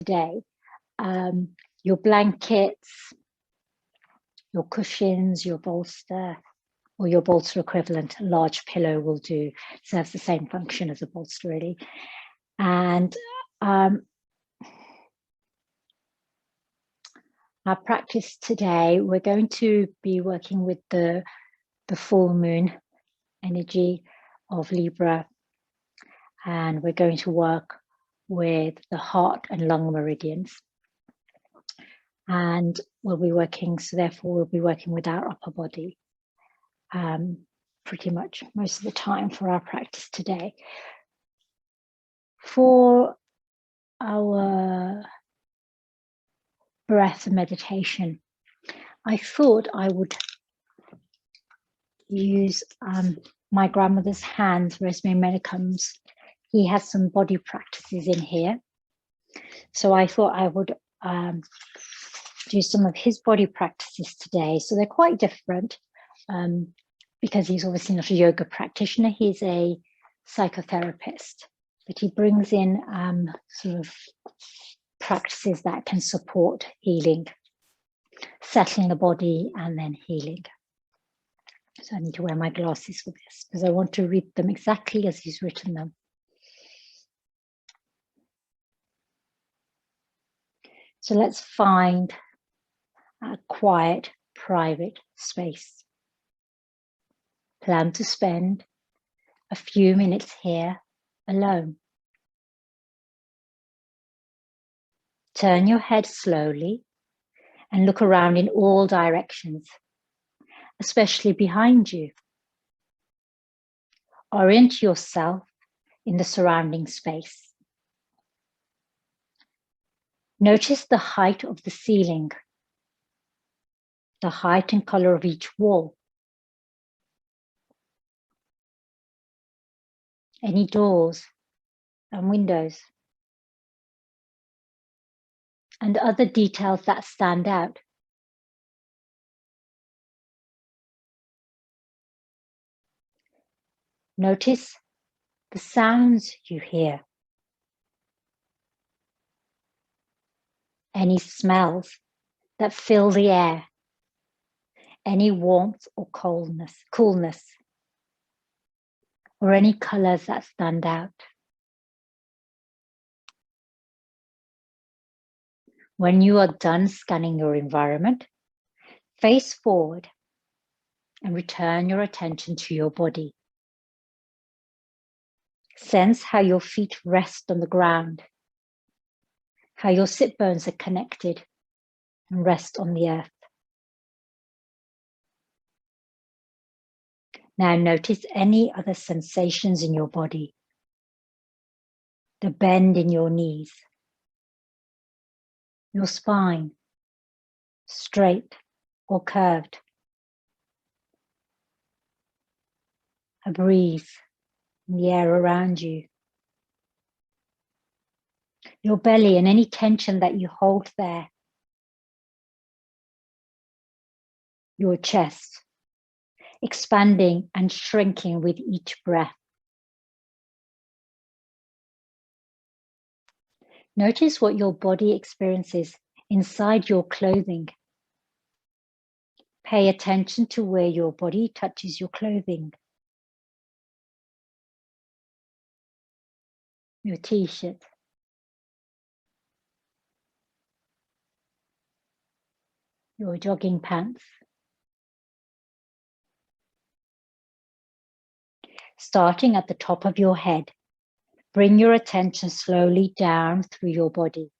today. Your blankets, your cushions, your bolster, or your bolster equivalent, a large pillow will do, serves the same function as a bolster really. And our practice today, we're going to be working with the full moon energy of Libra, and we're going to work with the heart and lung meridians. And we'll be working, so therefore we'll be working with our upper body pretty much most of the time for our practice today. For our breath meditation, I thought I would use my grandmother's hands, Rosemary Medicum's. He has some body practices in here. So I thought I would do some of his body practices today. So they're quite different because he's obviously not a yoga practitioner. He's a psychotherapist, but he brings in sort of practices that can support healing, settling the body and then healing. So I need to wear my glasses for this because I want to read them exactly as he's written them. So let's find a quiet, private space. Plan to spend a few minutes here alone. Turn your head slowly and look around in all directions, especially behind you. Orient yourself in the surrounding space. Notice the height of the ceiling, the height and color of each wall, any doors and windows, and other details that stand out. Notice the sounds you hear, any smells that fill the air, any warmth or coolness, or any colors that stand out. When you are done scanning your environment, face forward and return your attention to your body. Sense how your feet rest on the ground, how your sit bones are connected and rest on the earth. Now notice any other sensations in your body, the bend in your knees, your spine, straight or curved, a breeze in the air around you, your belly and any tension that you hold there, your chest, expanding and shrinking with each breath. Notice what your body experiences inside your clothing. Pay attention to where your body touches your clothing. Your t-shirt. Your jogging pants. Starting at the top of your head, bring your attention slowly down through your body.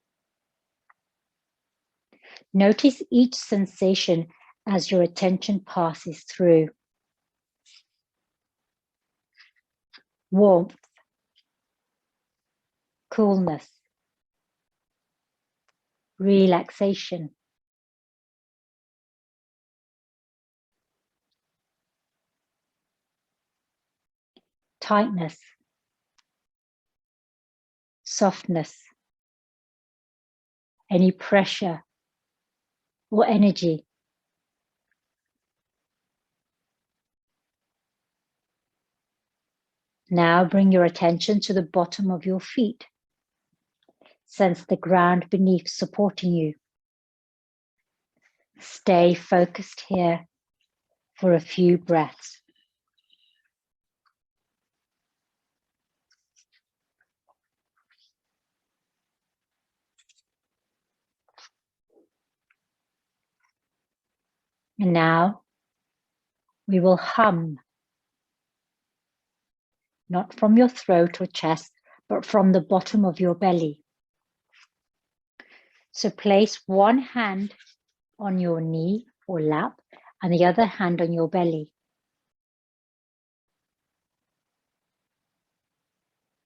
Notice each sensation as your attention passes through. Warmth, coolness, relaxation, tightness, softness, any pressure or energy. Now bring your attention to the bottom of your feet. Sense the ground beneath supporting you. Stay focused here for a few breaths. And now we will hum, not from your throat or chest, but from the bottom of your belly. So place one hand on your knee or lap and the other hand on your belly.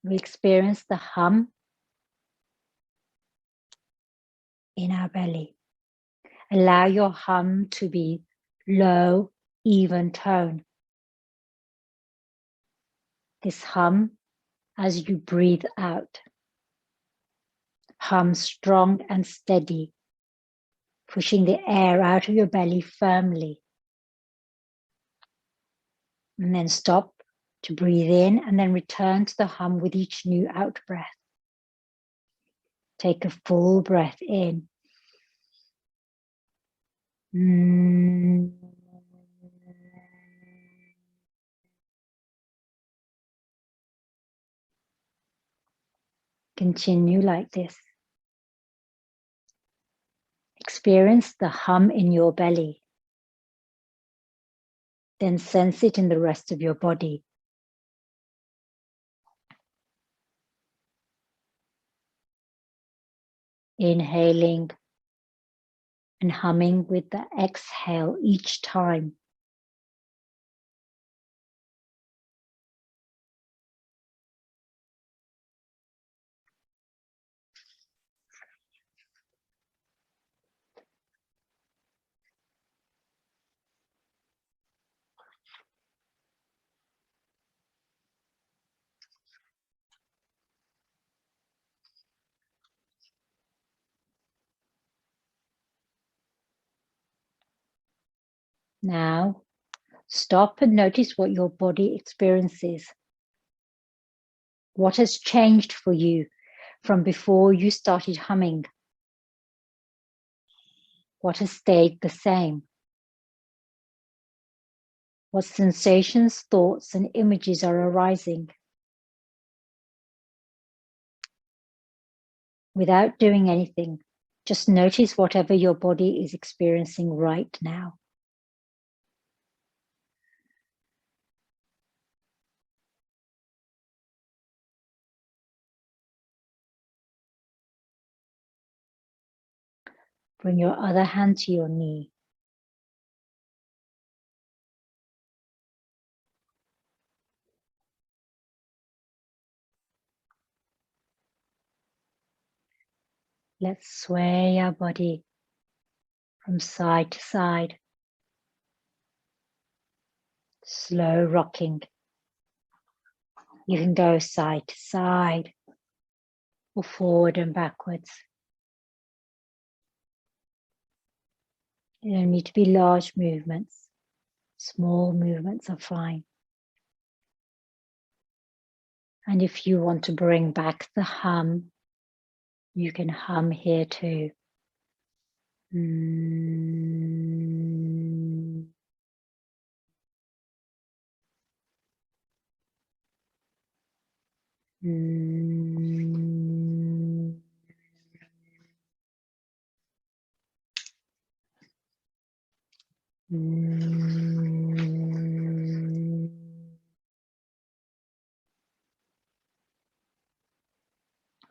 We experience the hum in our belly. Allow your hum to be low, even tone. This hum as you breathe out. Hum strong and steady, pushing the air out of your belly firmly. And then stop to breathe in and then return to the hum with each new out breath. Take a full breath in. Continue like this. Experience the hum in your belly. Then sense it in the rest of your body. Inhaling and humming with the exhale each time. Now, stop and notice what your body experiences. What has changed for you from before you started humming? What has stayed the same? What sensations, thoughts, and images are arising? Without doing anything, just notice whatever your body is experiencing right now. Bring your other hand to your knee. Let's sway our body from side to side. Slow rocking. You can go side to side or forward and backwards. They don't need to be large movements. Small movements are fine. And if you want to bring back the hum, you can hum here too.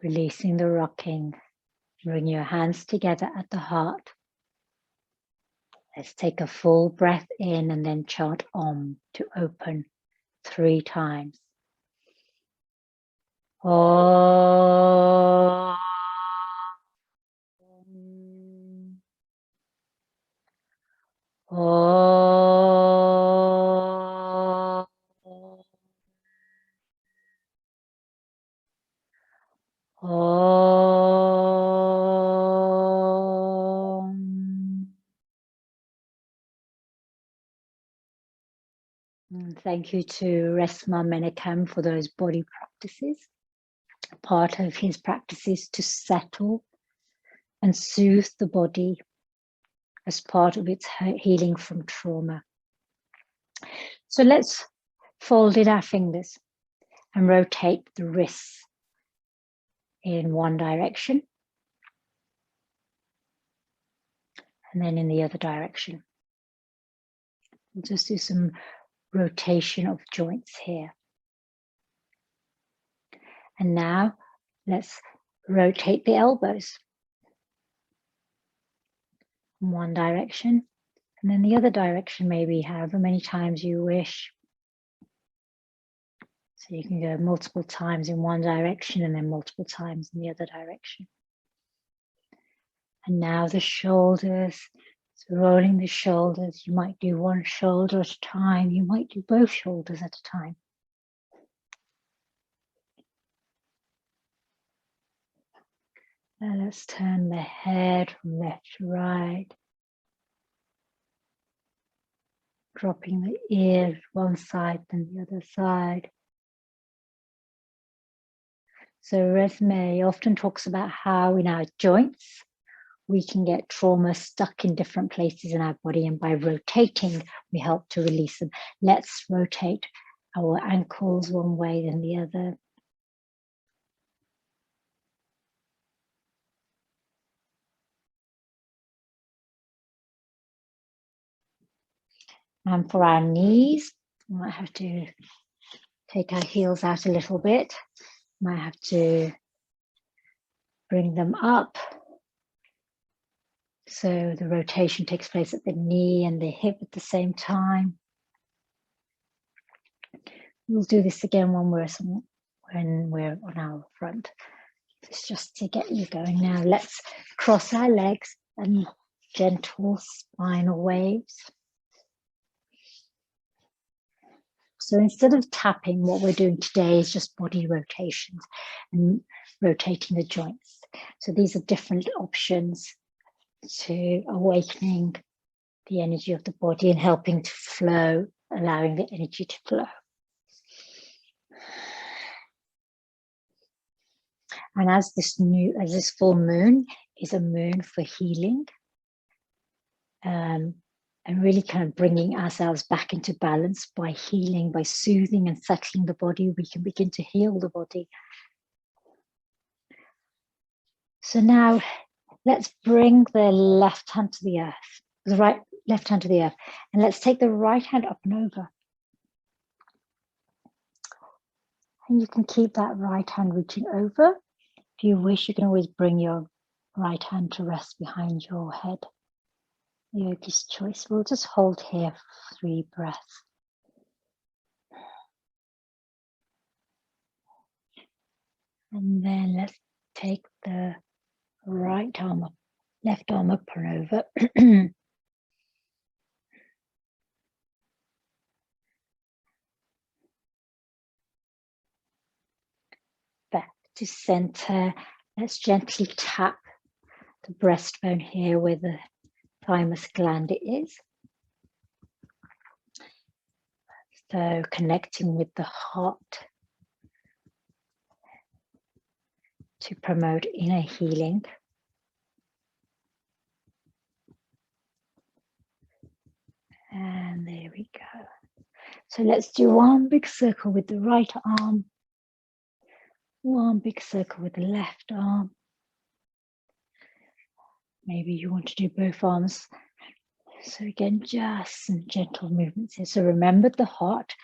Releasing the rocking. Bring your hands together at the heart. Let's take a full breath in and then chant Om to open 3 times. Om. Om. Om. And thank you to Resma Menachem for those body practices. part of his practice is to settle and soothe the body as part of its healing from trauma. So let's fold in our fingers and rotate the wrists in one direction and then in the other direction. We'll just do some rotation of joints here. And now let's rotate the elbows in one direction and then the other direction, maybe however many times you wish. So you can go multiple times in one direction and then multiple times in the other direction. And now the shoulders, so rolling the shoulders. You might do one shoulder at a time. You might do both shoulders at a time. Now let's turn the head from left to right. Dropping the ears one side then the other side. So Resme often talks about how in our joints, we can get trauma stuck in different places in our body, and by rotating, we help to release them. Let's rotate our ankles one way then the other. And for our knees, we might have to take our heels out a little bit. Might have to bring them up. So the rotation takes place at the knee and the hip at the same time. We'll do this again when we're on our front. It's just to get you going now. Let's cross our legs and gentle spinal waves. So instead of tapping, what we're doing today is just body rotations and rotating the joints. So these are different options to awakening the energy of the body and helping to flow, allowing the energy to flow. And as this full moon is a moon for healing, and really kind of bringing ourselves back into balance by healing, by soothing and settling the body, we can begin to heal the body. So now let's bring the left hand to the earth, the left hand to the earth, and let's take the right hand up and over. And you can keep that right hand reaching over. If you wish, you can always bring your right hand to rest behind your head. Yogi's choice. We'll just hold here for 3 breaths. And then let's take the right arm up, left arm up and over. Back to center. Let's gently tap the breastbone here where the thymus gland is. So connecting with the heart to promote inner healing. And there we go. So let's do one big circle with the right arm, one big circle with the left arm. Maybe you want to do both arms. So again, just some gentle movements here. So remember, the heart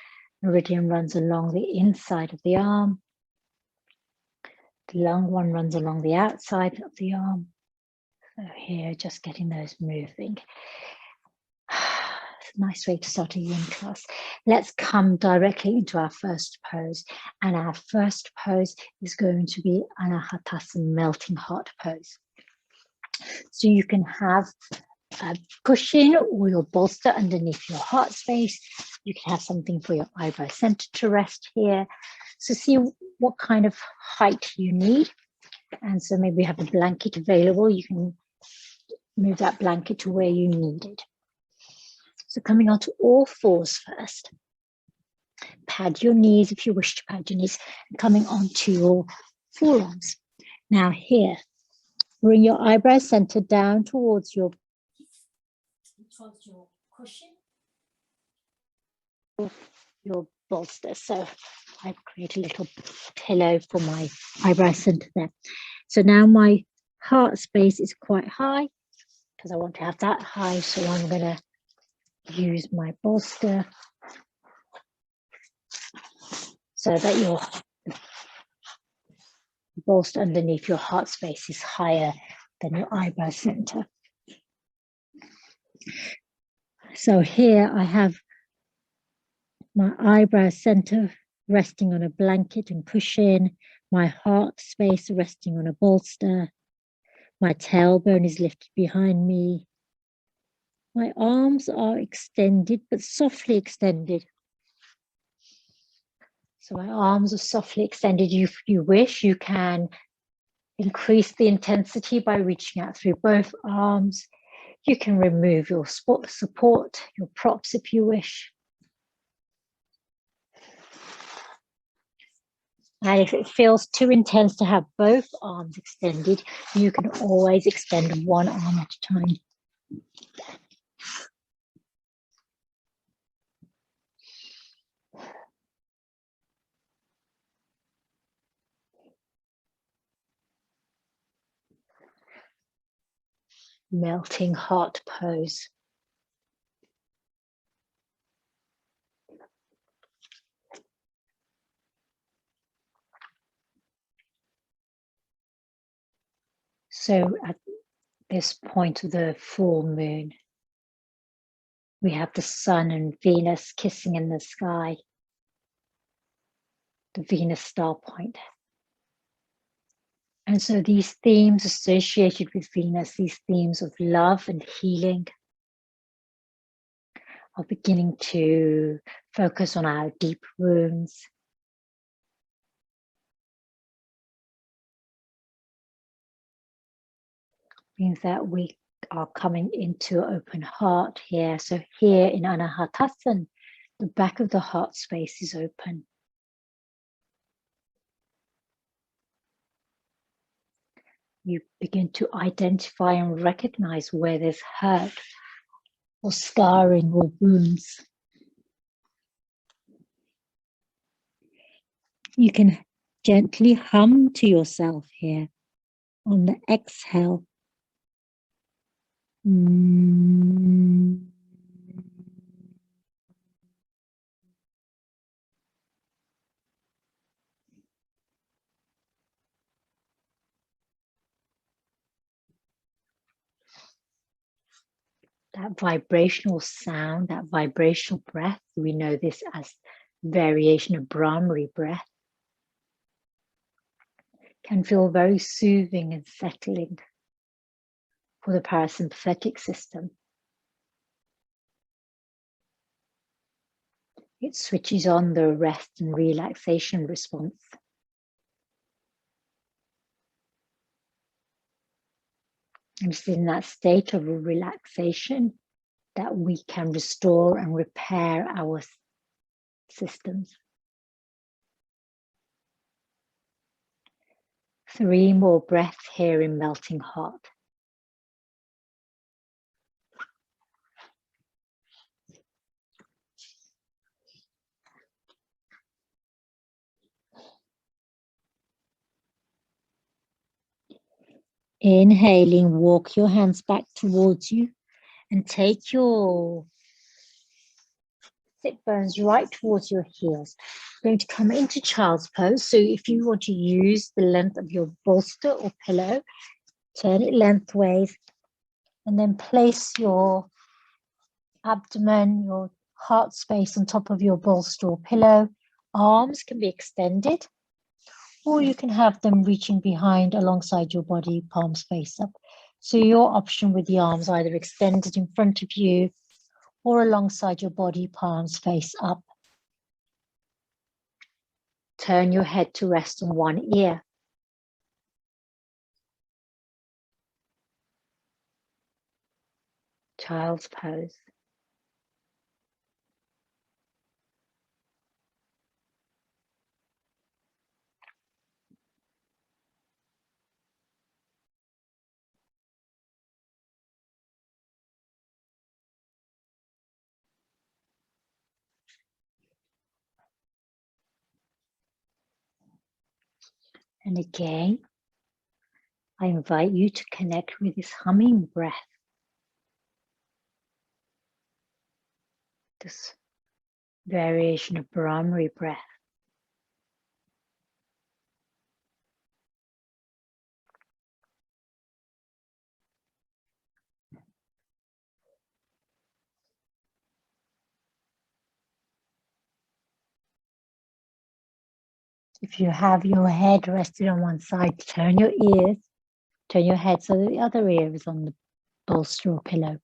meridian runs along the inside of the arm. The long one runs along the outside of the arm. So here, just getting those moving. It's a nice way to start a yin class. Let's come directly into our first pose. And our first pose is going to be Anahatasana, melting heart pose. So you can have a cushion or your bolster underneath your heart space. You can have something for your eyebrow center to rest here. So see what kind of height you need. And so maybe you have a blanket available. You can move that blanket to where you need it. So coming onto all fours first. Pad your knees if you wish to pad your knees. And coming onto your forearms. Now here, bring your eyebrow center down towards your cushion, your bolster. So I create a little pillow for my eyebrow center there. So now my heart space is quite high because I want to have that high. So I'm going to use my bolster so that your bolster underneath your heart space is higher than your eyebrow center. So here I have my eyebrow center resting on a blanket and cushion, my heart space resting on a bolster, my tailbone is lifted behind me, my arms are extended but softly extended. So my arms are softly extended. If you wish, you can increase the intensity by reaching out through both arms. You can remove your support, your props if you wish. And if it feels too intense to have both arms extended, you can always extend one arm at a time. Melting heart pose. So at this point of the full moon, we have the sun and Venus kissing in the sky, the Venus star point. And so these themes associated with Venus, these themes of love and healing, are beginning to focus on our deep wounds. Means that we are coming into open heart here. So here in Anahatasana, the back of the heart space is open. You begin to identify and recognize where there's hurt or scarring or wounds. You can gently hum to yourself here on the exhale. That vibrational sound, that vibrational breath, we know this as variation of Brahmari breath, can feel very soothing and settling for the parasympathetic system. It switches on the rest and relaxation response. And it's in that state of relaxation that we can restore and repair our systems. 3 more breaths here in melting heart. Inhaling, walk your hands back towards you and take your sit bones right towards your heels. You're going to come into child's pose. So if you want to use the length of your bolster or pillow, turn it lengthways and then place your abdomen, your heart space on top of your bolster or pillow. Arms can be extended, or you can have them reaching behind alongside your body, palms face up. So your option with the arms either extended in front of you or alongside your body, palms face up. Turn your head to rest on one ear. Child's pose. And again, I invite you to connect with this humming breath. This variation of Brahmari breath. If you have your head rested on one side, turn your head so that the other ear is on the bolster or pillow.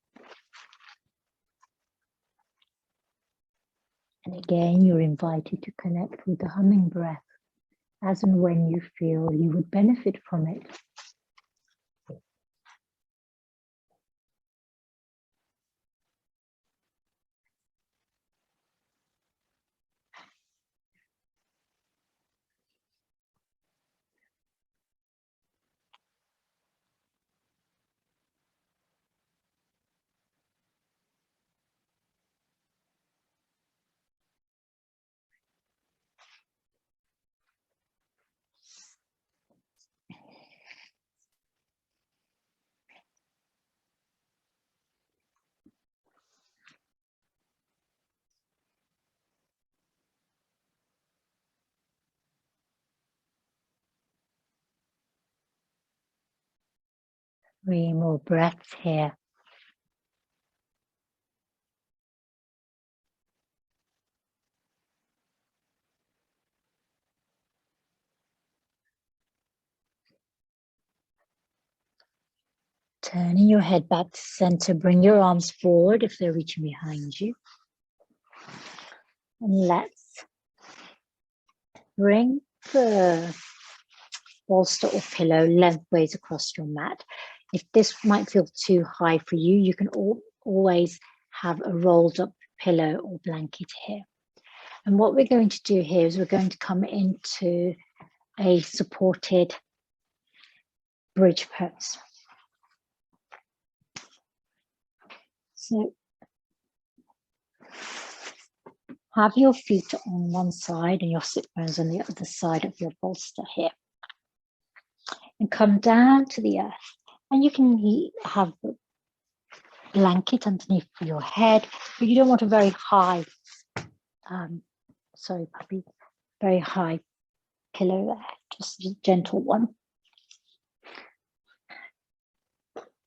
And again, you're invited to connect with the humming breath as and when you feel you would benefit from it. Three more breaths here. Turning your head back to center, bring your arms forward if they're reaching behind you. And let's bring the bolster or pillow lengthways across your mat. If this might feel too high for you, you can always have a rolled up pillow or blanket here. And what we're going to do here is we're going to come into a supported bridge pose. So have your feet on one side and your sit bones on the other side of your bolster here. And come down to the earth. And you can have the blanket underneath your head, but you don't want a very high, very high pillow there, just a gentle one.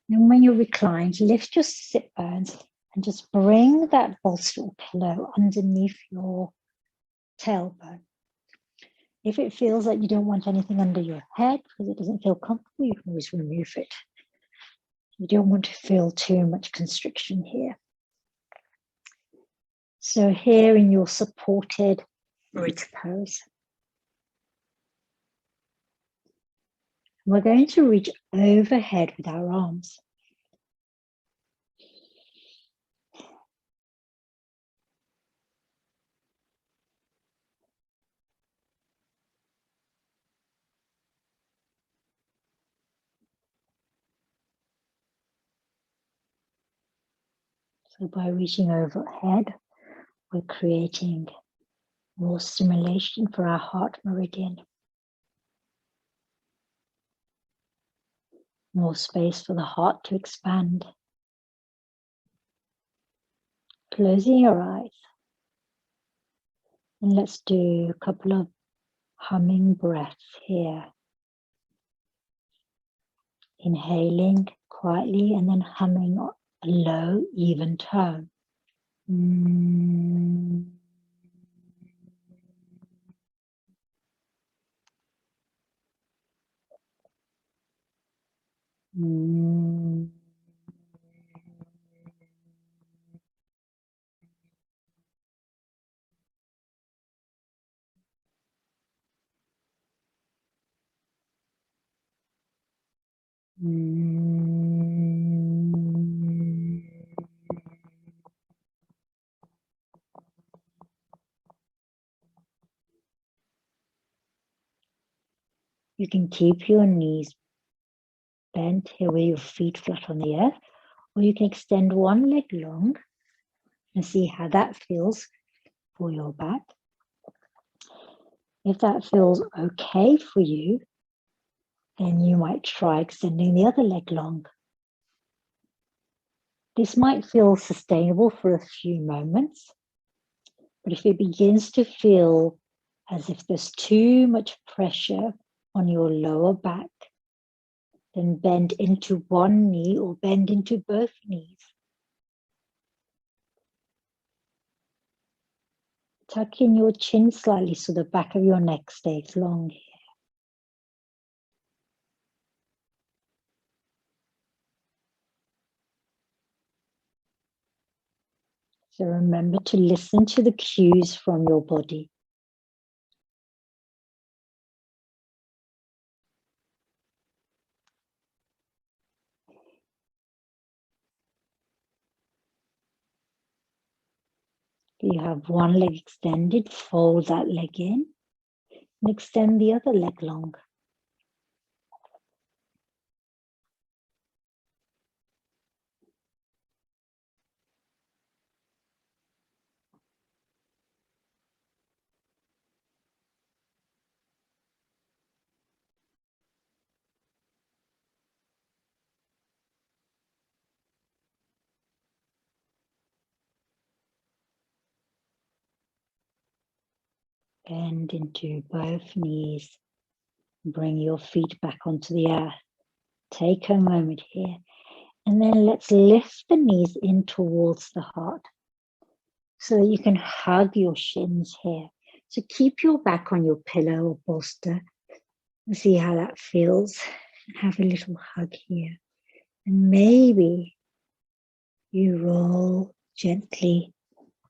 And when you're reclined, lift your sit bones and just bring that bolster or pillow underneath your tailbone. If it feels like you don't want anything under your head because it doesn't feel comfortable, you can always remove it. You don't want to feel too much constriction here. So here in your supported bridge pose, we're going to reach overhead with our arms. So by reaching overhead, we're creating more stimulation for our heart meridian. More space for the heart to expand. Closing your eyes. And let's do a couple of humming breaths here. Inhaling quietly and then humming a low, even tone. You can keep your knees bent here with your feet flat on the earth, or you can extend one leg long and see how that feels for your back. If that feels okay for you, Then you might try extending the other leg long. This might feel sustainable for a few moments, but if it begins to feel as if there's too much pressure on your lower back, then bend into one knee or bend into both knees. Tuck in your chin slightly so the back of your neck stays long here. So remember to listen to the cues from your body. You have one leg extended, fold that leg in and extend the other leg long. Bend into both knees. Bring your feet back onto the earth. Take a moment here. And then let's lift the knees in towards the heart so that you can hug your shins here. So keep your back on your pillow or bolster and see how that feels. Have a little hug here. And maybe you roll gently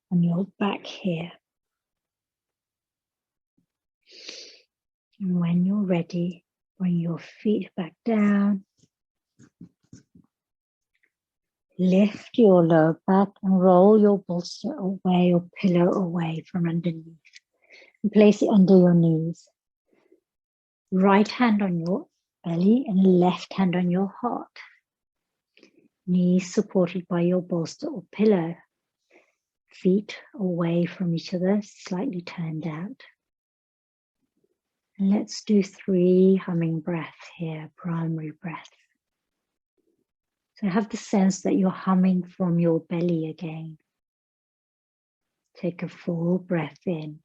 on your back here. And when you're ready, bring your feet back down. Lift your lower back and roll your bolster away or pillow away from underneath. And place it under your knees. Right hand on your belly and left hand on your heart. Knees supported by your bolster or pillow. Feet away from each other, slightly turned out. And let's do 3 humming breaths here, primary breath. So have the sense that you're humming from your belly again. Take a full breath in.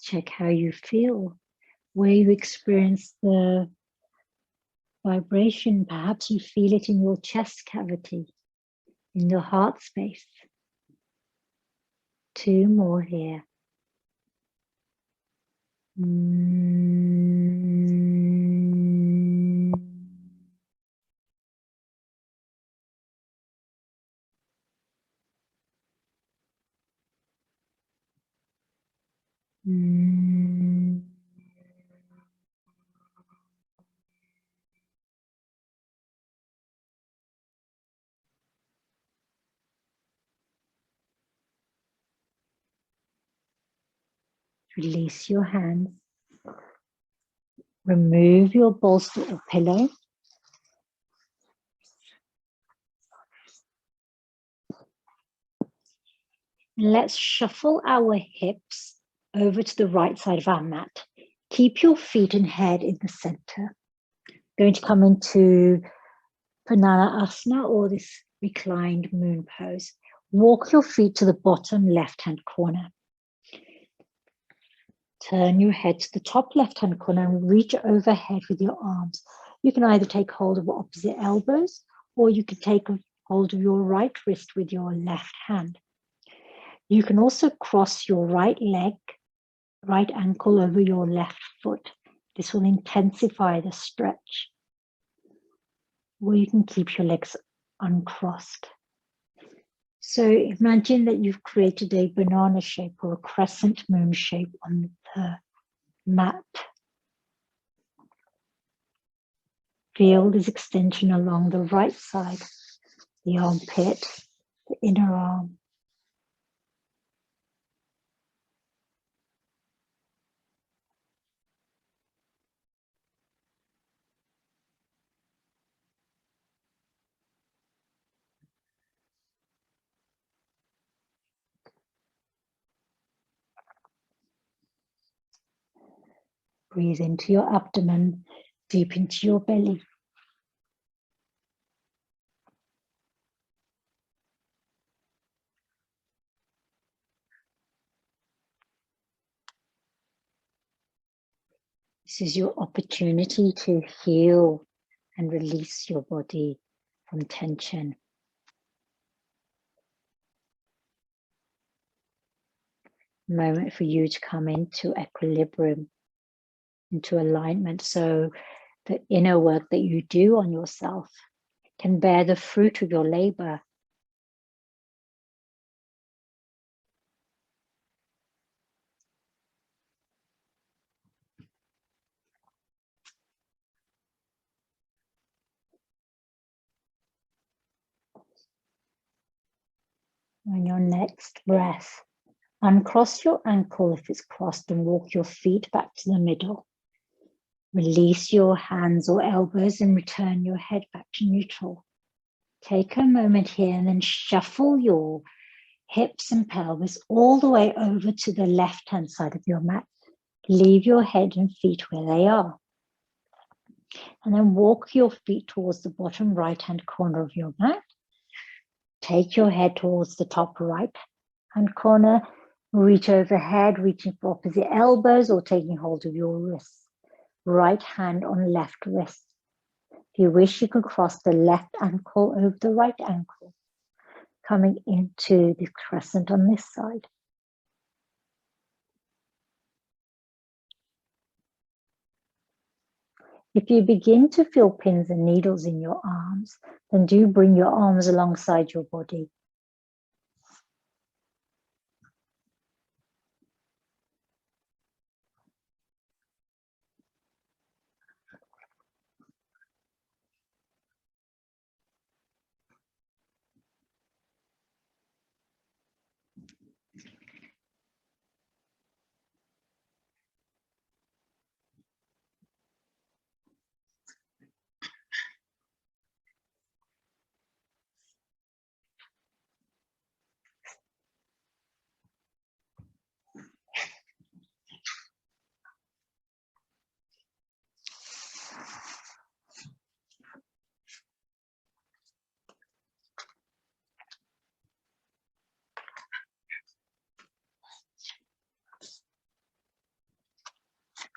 Check how you feel, where you experience the vibration. Perhaps you feel it in your chest cavity, in your heart space. 2 more here. Release your hands. Remove your bolster or pillow. And let's shuffle our hips over to the right side of our mat. Keep your feet and head in the center. Going to come into Pranayasana or this reclined moon pose. Walk your feet to the bottom left-hand corner. Turn your head to the top left-hand corner and reach overhead with your arms. You can either take hold of opposite elbows or you can take hold of your right wrist with your left hand. You can also cross your right leg, right ankle over your left foot. This will intensify the stretch. Or you can keep your legs uncrossed. So imagine that you've created a banana shape or a crescent moon shape on the mat. Feel this extension along the right side, the armpit, the inner arm. Breathe into your abdomen, deep into your belly. This is your opportunity to heal and release your body from tension. Moment for you to come into equilibrium, into alignment, so the inner work that you do on yourself can bear the fruit of your labor. On your next breath, uncross your ankle if it's crossed and walk your feet back to the middle. Release your hands or elbows and return your head back to neutral. Take a moment here and then shuffle your hips and pelvis all the way over to the left-hand side of your mat. Leave your head and feet where they are. And then walk your feet towards the bottom right-hand corner of your mat. Take your head towards the top right-hand corner. Reach overhead, reaching for opposite elbows or taking hold of your wrists. Right hand on left wrist. If you wish, you can cross the left ankle over the right ankle, coming into the crescent on this side. If you begin to feel pins and needles in your arms, then do bring your arms alongside your body.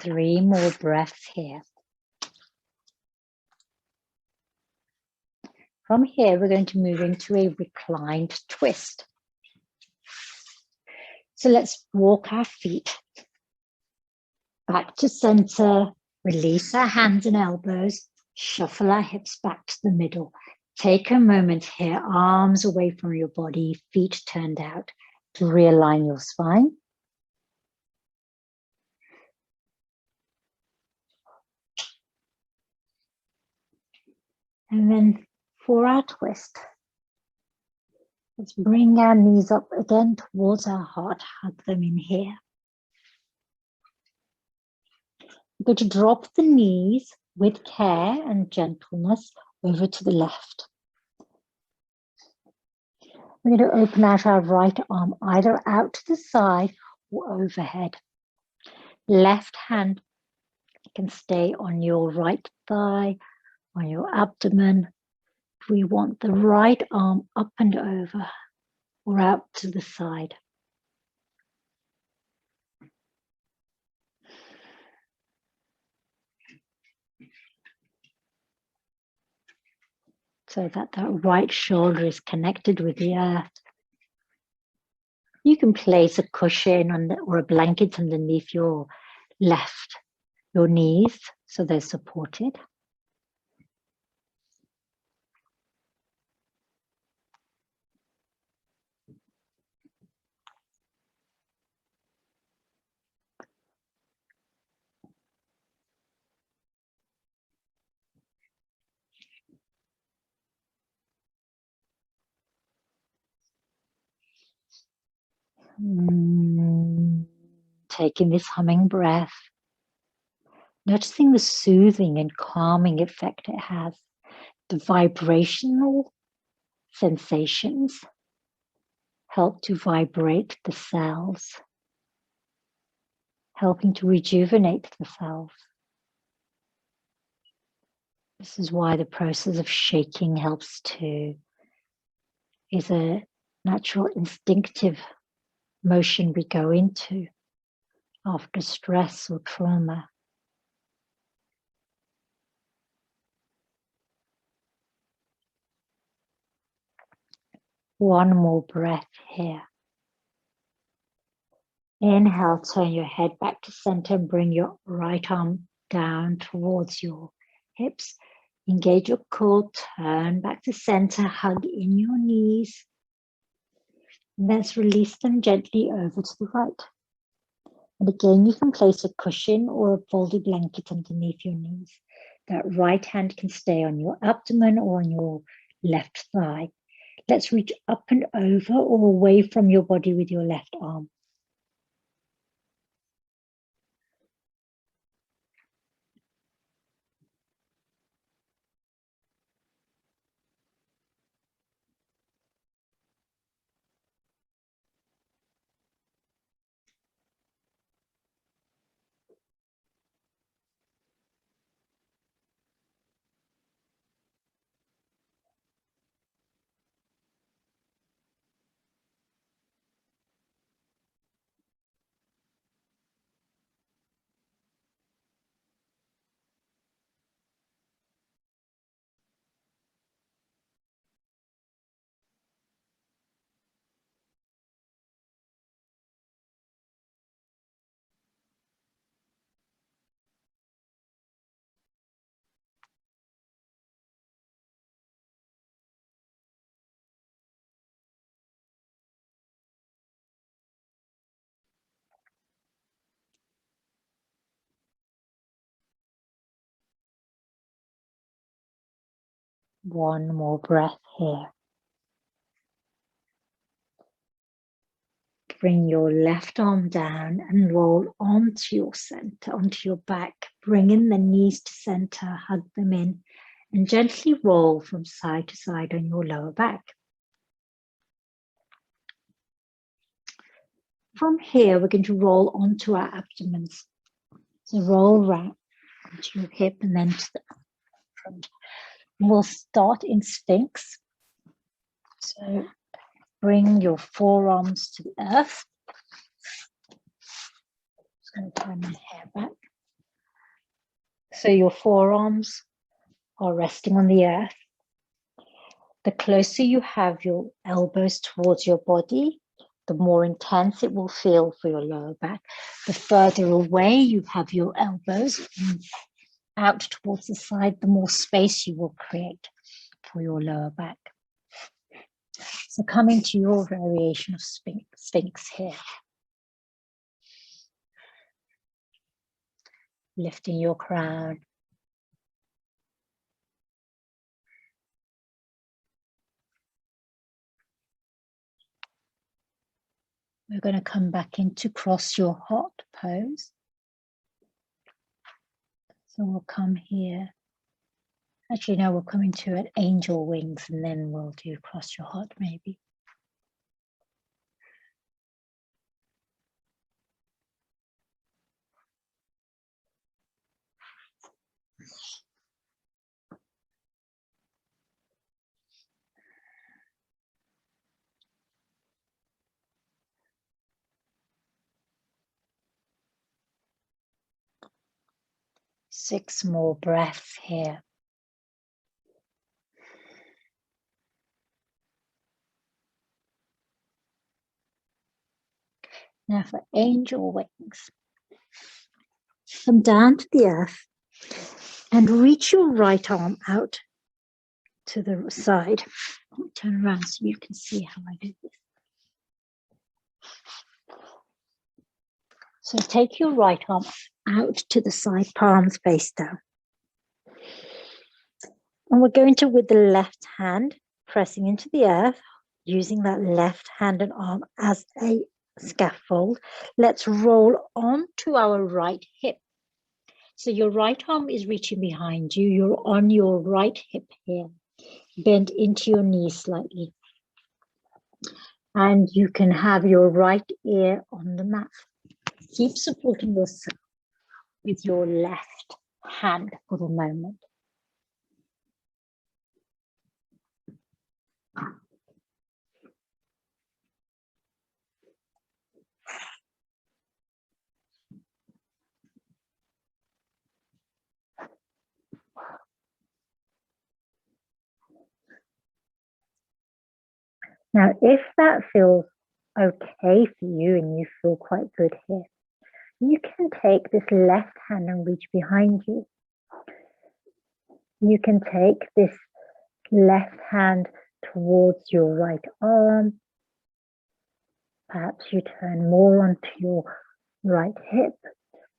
Three more breaths here. From here, we're going to move into a reclined twist. So let's walk our feet back to center, release our hands and elbows, shuffle our hips back to the middle. Take a moment here, arms away from your body, feet turned out, to realign your spine. And then for our twist, let's bring our knees up again towards our heart, hug them in here. We're going to drop the knees with care and gentleness over to the left. We're going to open out our right arm either out to the side or overhead. Left hand can stay on your right thigh, on your abdomen. We want the right arm up and over or out to the side. So that right shoulder is connected with the earth. You can place a cushion or a blanket underneath your knees so they're supported. Taking this humming breath, noticing the soothing and calming effect it has, the vibrational sensations help to vibrate the cells, helping to rejuvenate the cells. This is why the process of shaking helps to, is a natural instinctive motion we go into after stress or trauma. One more breath here. Inhale, turn your head back to center and bring your right arm down towards your hips. Engage your core, turn back to center, hug in your knees. And let's release them gently over to the right. And again, you can place a cushion or a folded blanket underneath your knees. That right hand can stay on your abdomen or on your left thigh. Let's reach up and over or away from your body with your left arm. One more breath here. Bring your left arm down and roll onto your center, onto your back. Bring in the knees to center, hug them in, and gently roll from side to side on your lower back. From here, we're going to roll onto our abdomens. So roll round onto your hip and then to the front. We'll start in Sphinx. So bring your forearms to the earth. Just going to turn my hair back. So your forearms are resting on the earth. The closer you have your elbows towards your body, the more intense it will feel for your lower back. The further away you have your elbows out towards the side, the more space you will create for your lower back. So coming to your variation of Sphinx here. Lifting your crown. We're going to come back into cross your heart pose. So we'll come here. Actually, no, we'll come into an angel wings and then we'll do cross your heart maybe. Six more breaths here. Now for angel wings. Come down to the earth and reach your right arm out to the side. Turn around so you can see how I do this. So take your right arm out to the side, palms face down. And we're going to, with the left hand, pressing into the earth, using that left hand and arm as a scaffold. Let's roll onto our right hip. So your right arm is reaching behind you. You're on your right hip here. Bend into your knees slightly. And you can have your right ear on the mat. Keep supporting yourself with your left hand for the moment. Now, if that feels okay for you and you feel quite good here, you can take this left hand and reach behind you. You can take this left hand towards your right arm. Perhaps you turn more onto your right hip.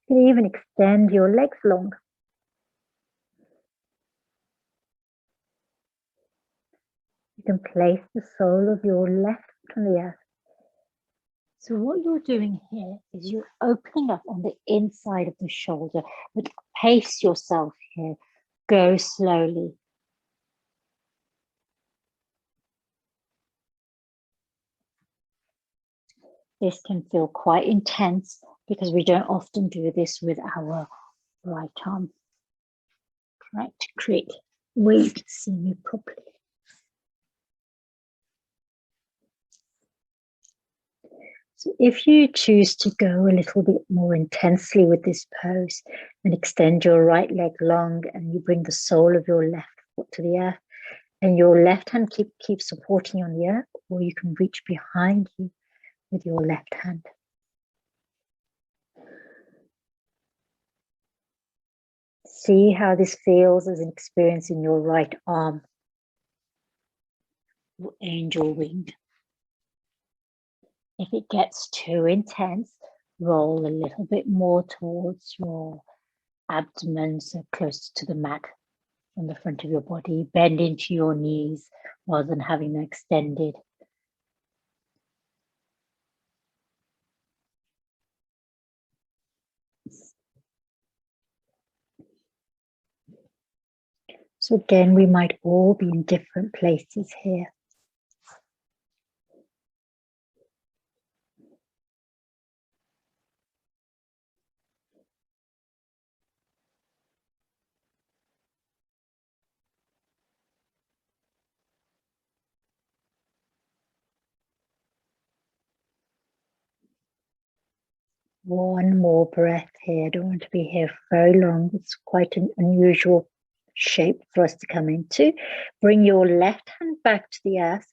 You can even extend your legs long. You can place the sole of your left foot on the earth. So what you're doing here is you're opening up on the inside of the shoulder, but pace yourself here. Go slowly. This can feel quite intense because we don't often do this with our right arm. Try to create where you can see me properly. So if you choose to go a little bit more intensely with this pose and extend your right leg long and you bring the sole of your left foot to the earth and your left hand keep supporting you on the earth, or you can reach behind you with your left hand. See how this feels as an experience in your right arm, your angel wing. If it gets too intense, roll a little bit more towards your abdomen, so close to the mat on the front of your body. Bend into your knees rather than having them extended. So again, we might all be in different places here. One more breath here. I don't want to be here for very long. It's quite an unusual shape for us to come into. Bring your left hand back to the earth.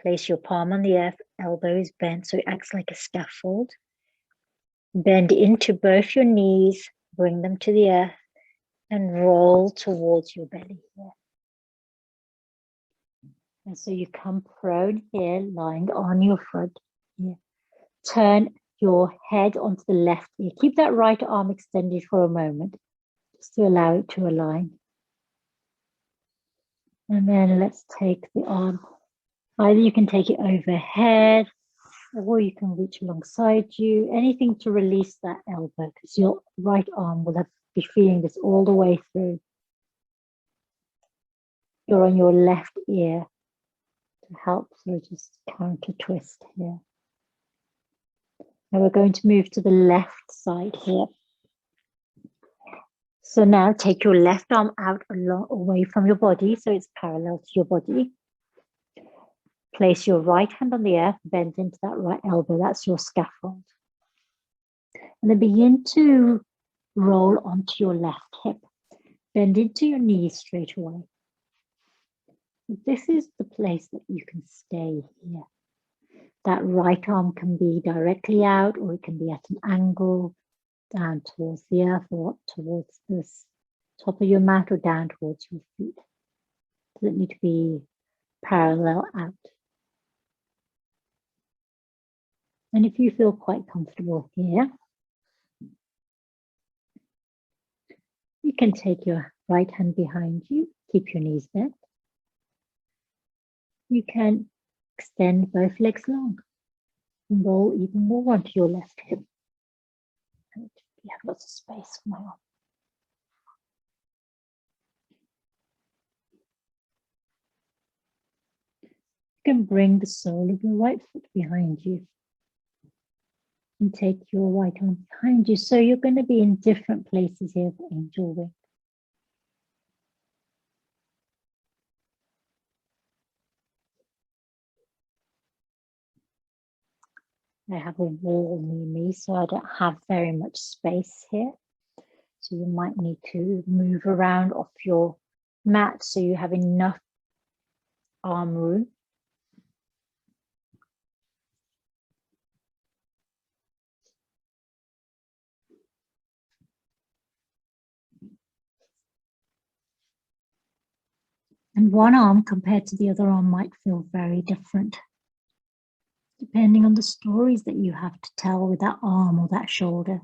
Place your palm on the earth, elbows bent so it acts like a scaffold. Bend into both your knees, bring them to the earth and roll towards your belly here. And so you come prone here, lying on your front here. Turn your head onto the left ear. Keep that right arm extended for a moment, just to allow it to align. And then let's take the arm. Either you can take it overhead, or you can reach alongside you. Anything to release that elbow, because your right arm will be feeling this all the way through. You're on your left ear to help sort of just counter twist here. Now we're going to move to the left side here. So now take your left arm out away from your body, so it's parallel to your body. Place your right hand on the earth, bend into that right elbow, that's your scaffold. And then begin to roll onto your left hip. Bend into your knees straight away. This is the place that you can stay here. That right arm can be directly out, or it can be at an angle, down towards the earth, or up towards this top of your mat, or down towards your feet. It doesn't need to be parallel out. And if you feel quite comfortable here, you can take your right hand behind you, keep your knees bent. You can extend both legs long and roll even more onto your left hip. And you have lots of space for my arm. You can bring the sole of your right foot behind you. And take your right arm behind you. So you're going to be in different places here for angel wing. I have a wall near me, so I don't have very much space here. So you might need to move around off your mat so you have enough arm room. And one arm compared to the other arm might feel very different, depending on the stories that you have to tell with that arm or that shoulder.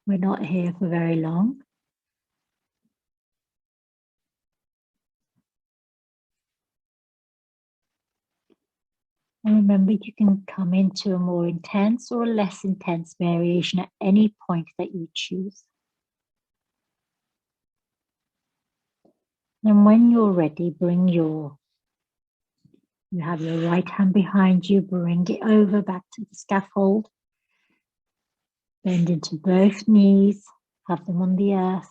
We're not here for very long. And remember, you can come into a more intense or a less intense variation at any point that you choose. And when you're ready, you have your right hand behind you, bring it over back to the scaffold. Bend into both knees, have them on the earth,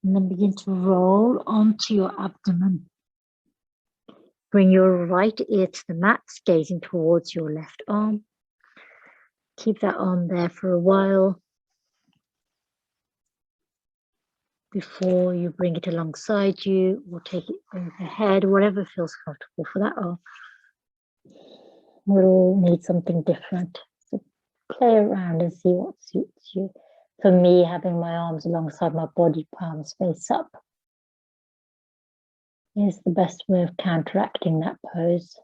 and then begin to roll onto your abdomen. Bring your right ear to the mat, gazing towards your left arm. Keep that arm there for a while before you bring it alongside you or take it overhead, whatever feels comfortable for that arm. We'll all need something different. So play around and see what suits you. For me, having my arms alongside my body, palms face up, is the best way of counteracting that pose.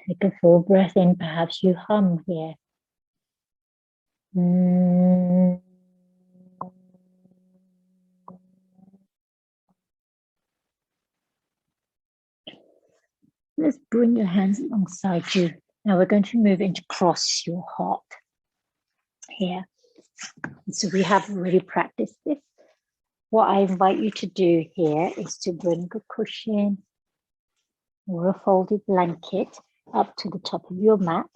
Take a full breath in, perhaps you hum here. Let's bring your hands alongside you. Now we're going to move into cross your heart here. So we have already practiced this. What I invite you to do here is to bring a cushion or a folded blanket up to the top of your mat,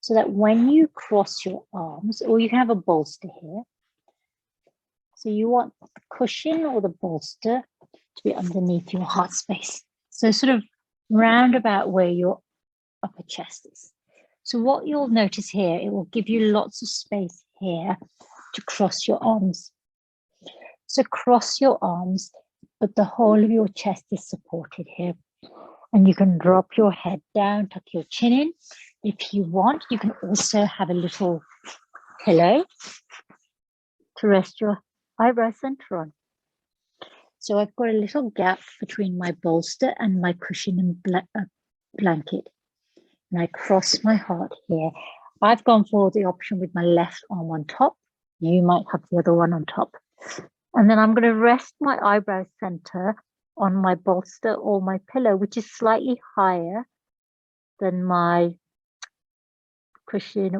so that when you cross your arms, or you can have a bolster here. So you want the cushion or the bolster to be underneath your heart space. So sort of round about where your upper chest is. So what you'll notice here, it will give you lots of space here to cross your arms. So cross your arms, but the whole of your chest is supported here. And you can drop your head down, tuck your chin in. If you want, you can also have a little pillow to rest your eyebrow center on. So I've got a little gap between my bolster and my cushion and blanket. And I cross my heart here. I've gone for the option with my left arm on top. You might have the other one on top. And then I'm going to rest my eyebrow center on my bolster or my pillow, which is slightly higher than my cushion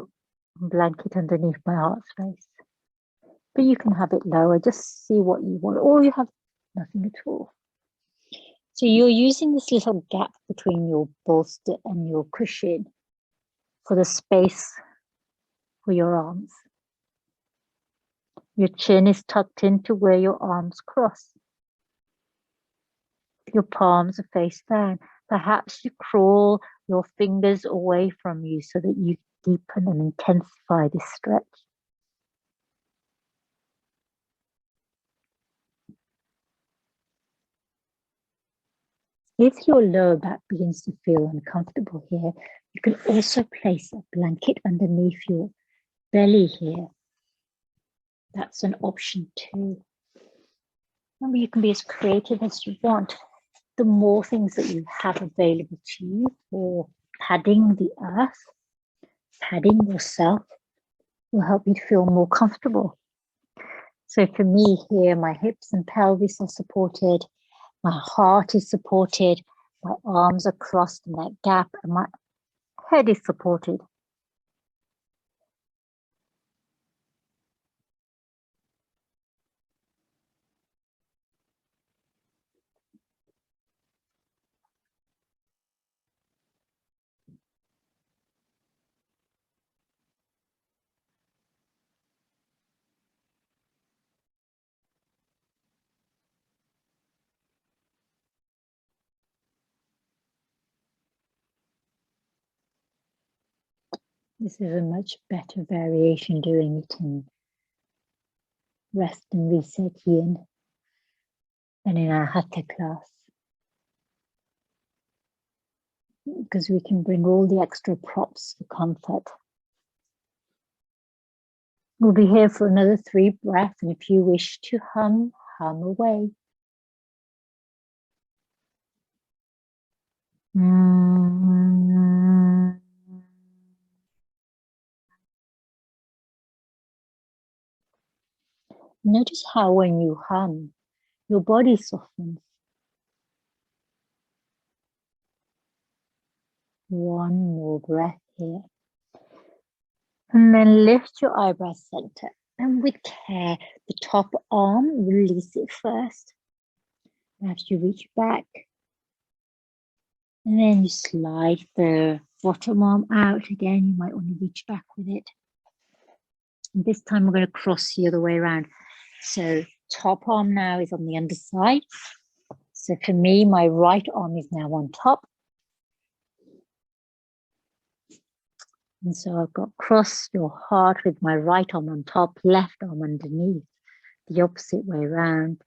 and blanket underneath my heart space. But you can have it lower, just see what you want, or you have nothing at all. So you're using this little gap between your bolster and your cushion for the space for your arms. Your chin is tucked into where your arms cross. Your palms are face down. Perhaps you crawl your fingers away from you so that you deepen and intensify this stretch. If your lower back begins to feel uncomfortable here, you can also place a blanket underneath your belly here. That's an option too. Remember, you can be as creative as you want. The more things that you have available to you for padding the earth, padding yourself, will help you to feel more comfortable. So for me here, my hips and pelvis are supported, my heart is supported, my arms are crossed in that gap, and my head is supported. This is a much better variation doing it in Rest and Reset Yin than in our Hatha class, because we can bring all the extra props for comfort. We'll be here for another 3 breaths, and if you wish to hum, hum away. Notice how when you hum, your body softens. One more breath here. And then lift your eyebrow center. And with care, the top arm, release it first. After you reach back. And then you slide the bottom arm out again. You might want to reach back with it. And this time we're going to cross the other way around. So top arm now is on the underside. So for me, my right arm is now on top. And so I've got cross your heart with my right arm on top, left arm underneath, the opposite way around.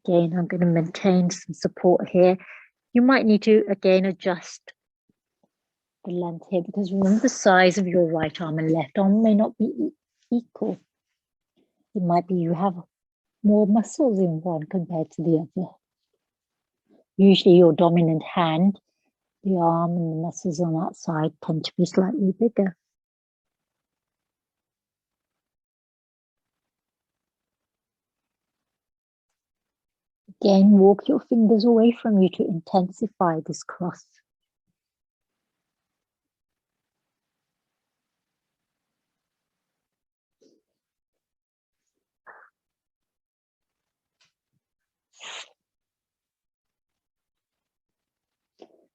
Again, I'm going to maintain some support here. You might need to, again, adjust the length here, because remember the size of your right arm and left arm may not be equal. It might be you have more muscles in one compared to the other. Usually your dominant hand, the arm and the muscles on that side tend to be slightly bigger. Again, walk your fingers away from you to intensify this cross.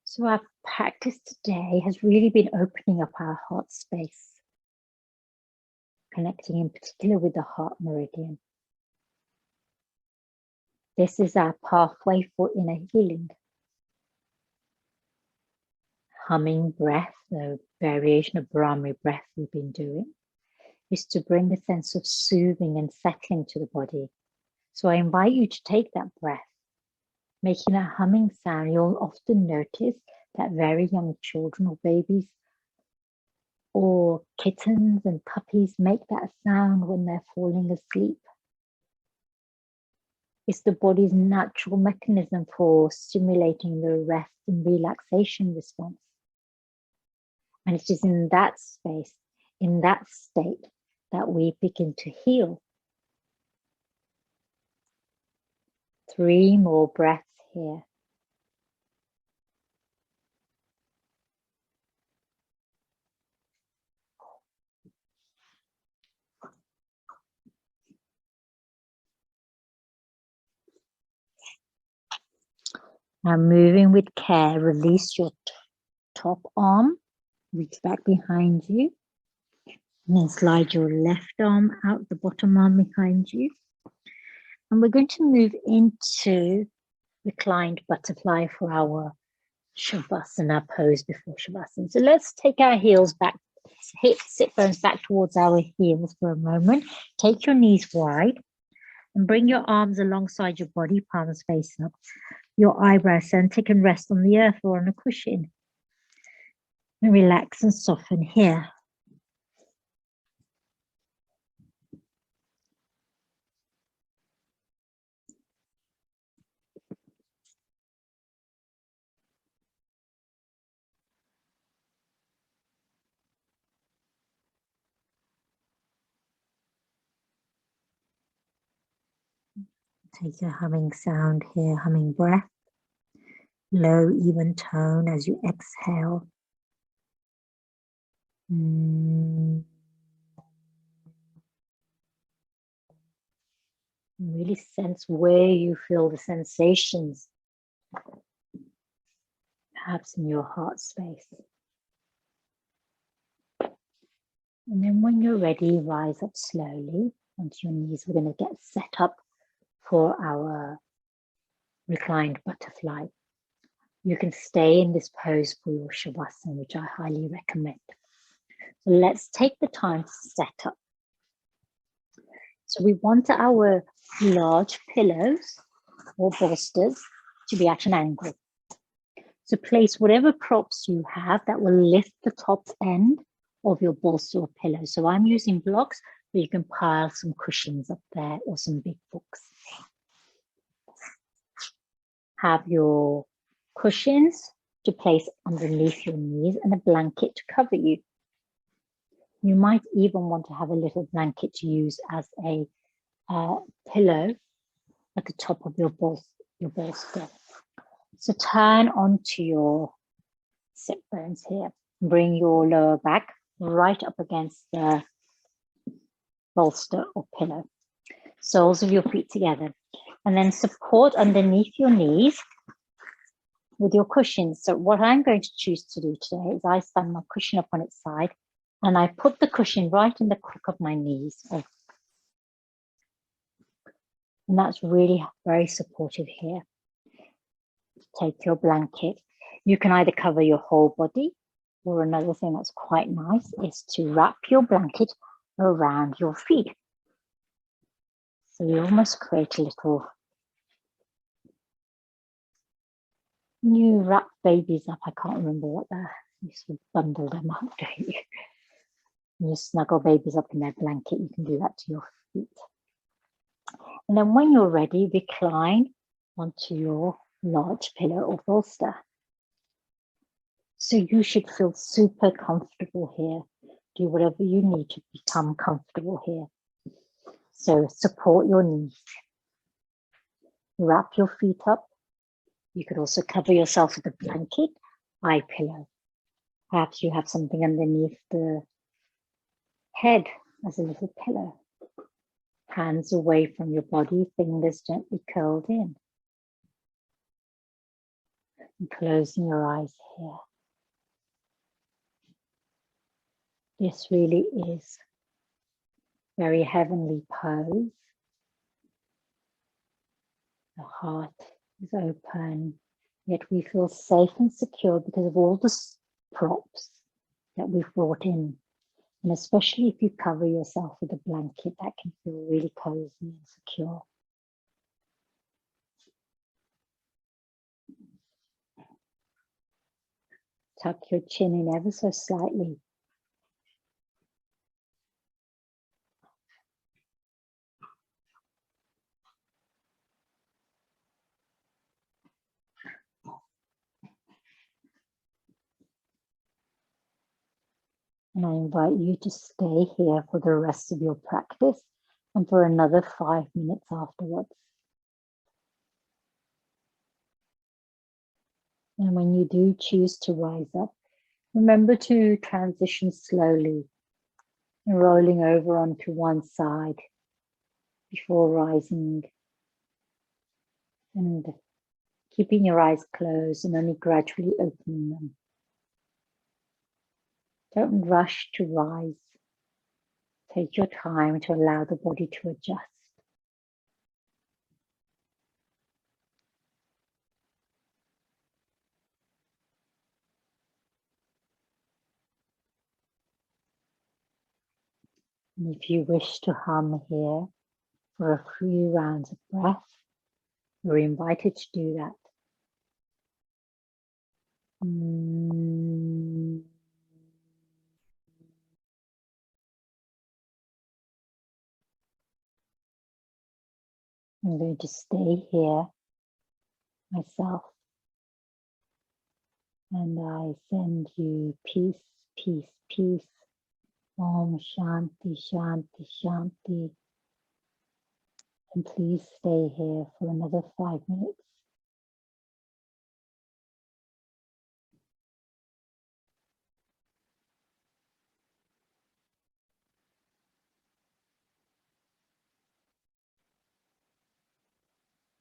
So our practice today has really been opening up our heart space, connecting in particular with the heart meridian. This is our pathway for inner healing. Humming breath, the variation of Brahmi breath we've been doing, is to bring a sense of soothing and settling to the body. So I invite you to take that breath, making a humming sound. You'll often notice that very young children or babies or kittens and puppies make that sound when they're falling asleep. It's the body's natural mechanism for stimulating the rest and relaxation response. And it is in that space, in that state, that we begin to heal. 3 more breaths here. Now moving with care, release your top arm, reach back behind you, and then slide your left arm out, the bottom arm behind you. And we're going to move into Reclined Butterfly for our Shavasana pose before Shavasana. So let's take our heels back, sit bones back towards our heels for a moment. Take your knees wide and bring your arms alongside your body, palms facing up. Your eyebrow center can rest on the earth or on a cushion. And relax and soften here. Take a humming sound here, humming breath. Low, even tone as you exhale. Really sense where you feel the sensations, perhaps in your heart space. And then when you're ready, rise up slowly onto your knees. We're going to get set up for our Reclined Butterfly. You can stay in this pose for your Shavasana, which I highly recommend. So let's take the time to set up. So we want our large pillows or bolsters to be at an angle. So place whatever props you have that will lift the top end of your bolster or pillow. So I'm using blocks, but you can pile some cushions up there or some big books. Have your cushions to place underneath your knees and a blanket to cover you. You might even want to have a little blanket to use as a pillow at the top of your bolster. So turn onto your sit bones here. Bring your lower back right up against the bolster or pillow. Soles of your feet together. And then support underneath your knees with your cushions. So what I'm going to choose to do today is I stand my cushion up on its side and I put the cushion right in the crook of my knees. And that's really very supportive here. Take your blanket. You can either cover your whole body, or another thing that's quite nice is to wrap your blanket around your feet. So you almost create a little, you wrap babies up. I can't remember what they're, you sort of bundle them up, don't you? You snuggle babies up in their blanket. You can do that to your feet. And then when you're ready, recline onto your large pillow or bolster. So you should feel super comfortable here. Do whatever you need to become comfortable here. So support your knees. Wrap your feet up. You could also cover yourself with a blanket, eye pillow. Perhaps you have something underneath the head as a little pillow. Hands away from your body, fingers gently curled in. And closing your eyes here. This really is very heavenly pose. The heart is open, yet we feel safe and secure because of all the props that we've brought in. And especially if you cover yourself with a blanket, that can feel really cozy and secure. Tuck your chin in ever so slightly. And I invite you to stay here for the rest of your practice and for another 5 minutes afterwards. And when you do choose to rise up, remember to transition slowly, rolling over onto one side before rising and keeping your eyes closed and only gradually opening them. Don't rush to rise. Take your time to allow the body to adjust. And if you wish to hum here for a few rounds of breath, you're invited to do that. I'm going to stay here myself, and I send you peace, peace, peace. Om Shanti, Shanti, Shanti. And please stay here for another 5 minutes.